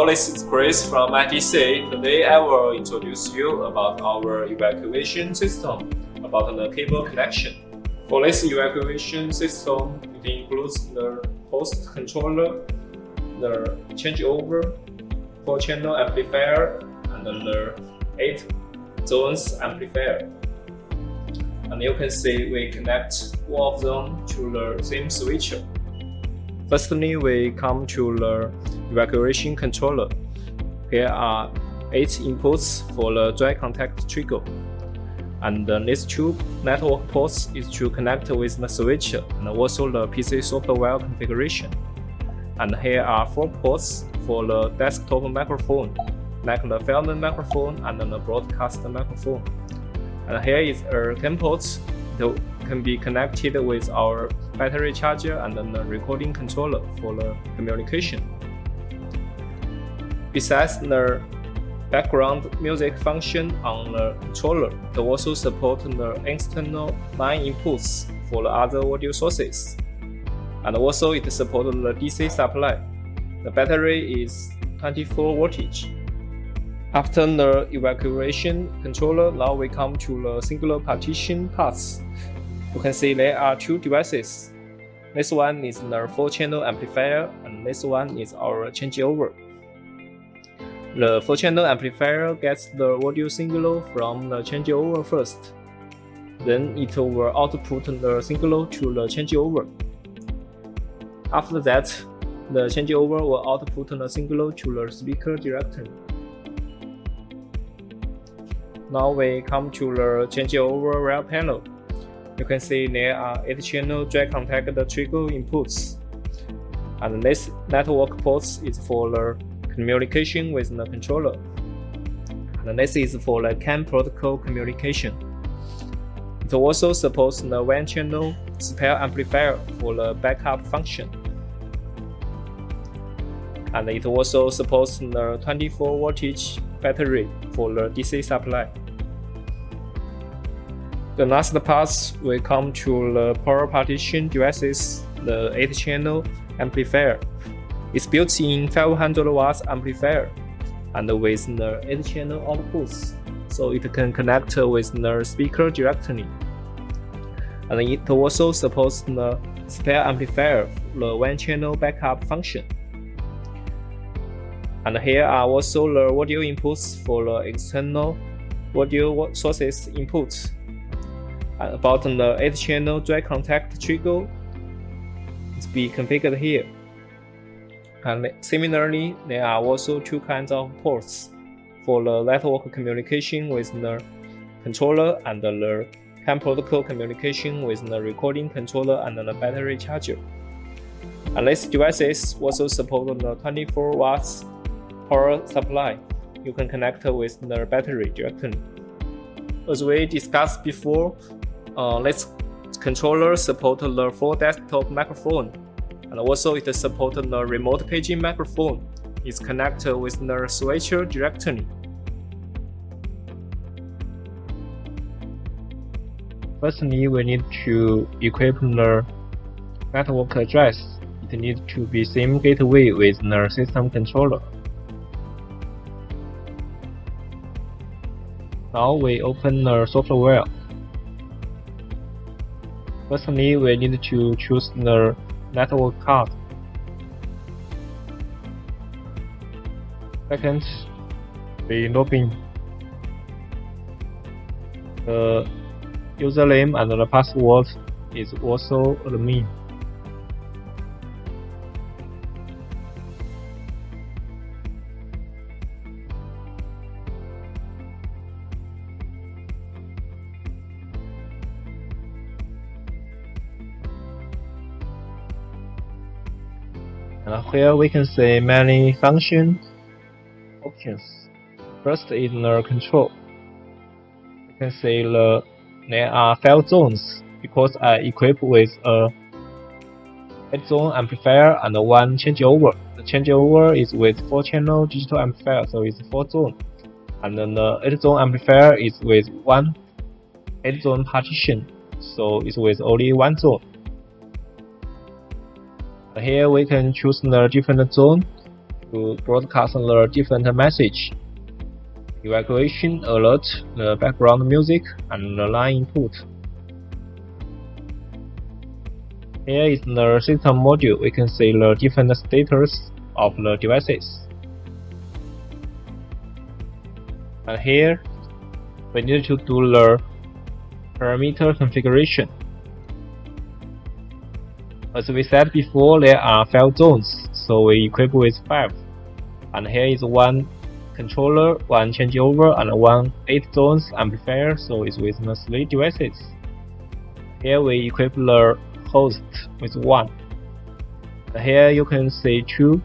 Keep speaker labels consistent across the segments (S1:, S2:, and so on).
S1: this is Chris from ITC. Today I will introduce you about our evacuation system, about the cable connection. For this evacuation system, it includes the host controller, the changeover, 4-channel amplifier, and the 8 zones amplifier. And you can see we connect all of them to the same switcher. Firstly, we come to the evacuation controller. Here are 8 inputs for the dry contact trigger. And these 2 network ports is to connect with the switcher and also the PC software configuration. And here are 4 ports for the desktop microphone, like the field microphone and the broadcast microphone. And here is a CAN port that can be connected with our battery charger and the recording controller for the communication. Besides the background music function on the controller, it also supports the external line inputs for the other audio sources. And also it supports the DC supply. The battery is 24 voltage. After the evacuation controller, now we come to the singular partition parts. You can see there are 2 devices. This one is the 4-channel amplifier and this one is our changeover. The 4-channel amplifier gets the audio signal from the changeover first. Then it will output the signal to the changeover. After that, the changeover will output the signal to the speaker directly. Now we come to the changeover rear panel. You can see there are 8-channel dry contact trigger inputs. And this network ports is for the communication with the controller. And this is for the CAN protocol communication. It also supports the 1-channel spare amplifier for the backup function. And it also supports the 24 voltage battery for the DC supply. The last part we come to the power partition devices, the 8-channel amplifier. It's built in 500 watts amplifier and with the 8-channel outputs, so it can connect with the speaker directly. And it also supports the spare amplifier, the 1-channel backup function. And here are also the audio inputs for the external audio sources inputs. About the 8-channel dry contact trigger, it's be configured here. And similarly, there are also 2 kinds of ports for the network communication with the controller and the CAN protocol communication with the recording controller and the battery charger. And these devices also support the 24 watts power supply. You can connect with the battery directly. As we discussed before, this controller supports the 4 desktop microphone, and also it supports the remote paging microphone. It's connected with the switcher directly. Firstly, we need to equip the network address. It needs to be same gateway with the system controller. Now we open the software. Firstly, we need to choose the network card. Second, we log in. The username and the password is also admin. And here we can see many function options. First is the control. You can see there are 5 zones because I equipped with a 8-zone amplifier and 1 changeover. The changeover is with 4-channel digital amplifier, so it's 4 zone. And then the 8-zone amplifier is with 1 8-zone partition, so it's with only 1 zone. Here we can choose the different zone
S2: to broadcast the different message, evacuation alert, the background music, and the line input. Here is the system module. We can see the different status of the devices. And here, we need to do the parameter configuration. As we said before, there are 5 zones, so we equip with 5. And here is 1 controller, 1 changeover, and 1 8 zones amplifier, so it's with the 3 devices. Here we equip the host with 1. Here you can see 2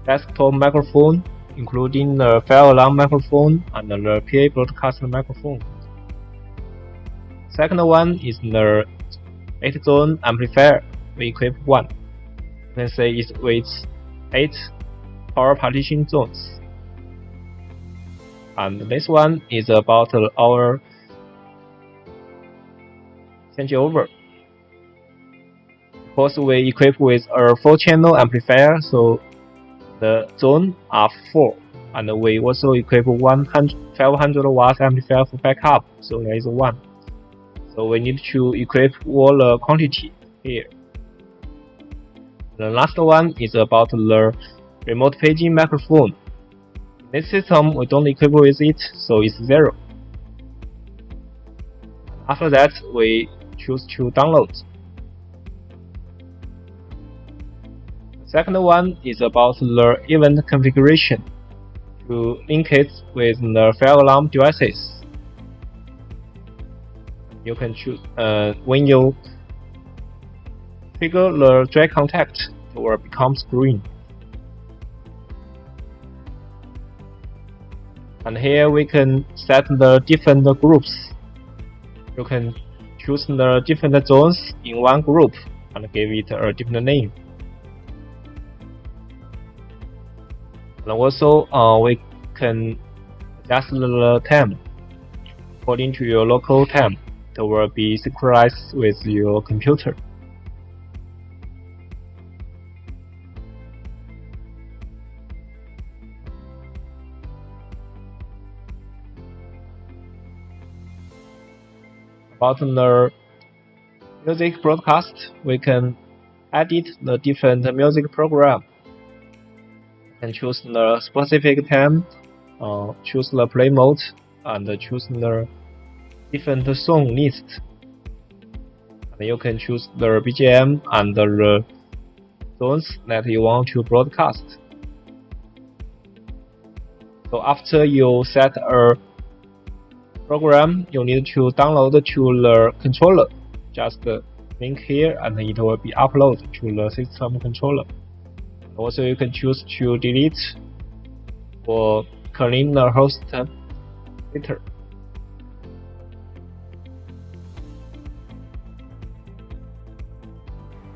S2: desktop microphone, including the fire alarm microphone and the PA broadcast microphone. Second one is the 8-zone amplifier. We equip 1. You can see it's with 8 power partition zones. And this one is about our changeover. Because we equip with a 4-channel amplifier, so the zone are 4, and we also equip 500 watts amplifier for backup, so there is 1. So we need to equip all the quantity here. The last one is about the remote paging microphone. In this system, we don't equip with it, so it's 0. After that, we choose to download. Second one is about the event configuration to link it with the fire alarm devices. You can choose when you trigger the dry contact, it will become green. And here we can set the different groups. You can choose the different zones in one group and give it a different name. And also, we can adjust the time according to your local time. It will be synchronized with your computer. About the music broadcast, we can edit the different music program. And choose the specific time, choose the play mode, and choose the different song list. And you can choose the BGM and the zones that you want to broadcast. So after you set a program, you need to download to the controller. Just link here and it will be uploaded to the system controller. Also, you can choose to delete or clean the host later.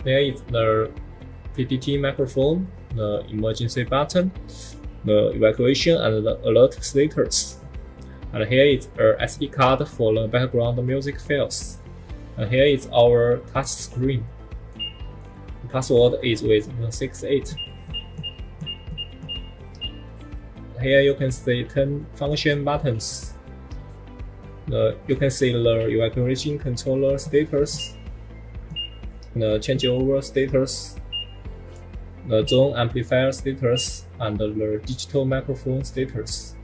S1: There is the PDT microphone, the emergency button, the evacuation and the alert status. And here is a SD card for the background music files. And here is our touch screen. The password is with the 68. Here you can see 10 function buttons. You can see the evacuation controller status, the changeover status, the zone amplifier status, and the digital microphone status.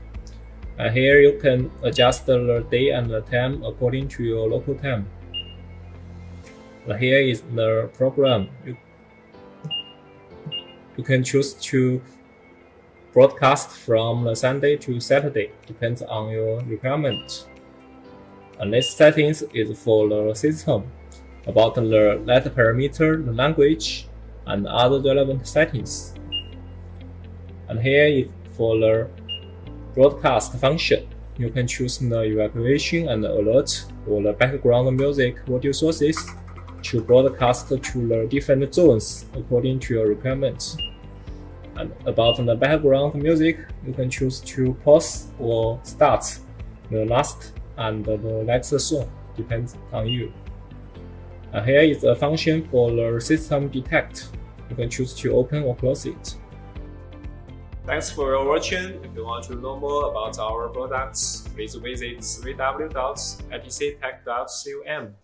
S1: And here you can adjust the day and the time according to your local time. And here is the program. You can choose to broadcast from Sunday to Saturday, depends on your requirement. And this settings is for the system, about the let parameter, the language, and other relevant settings. And here is for the broadcast function. You can choose the evacuation and the alert or the background music audio sources to broadcast to the different zones according to your requirements. And about the background music, you can choose to pause or start the last and the next song, depends on you. And here is a function for the system detect. You can choose to open or close it. Thanks for your watching. If you want to know more about our products, please visit www.itctech.com.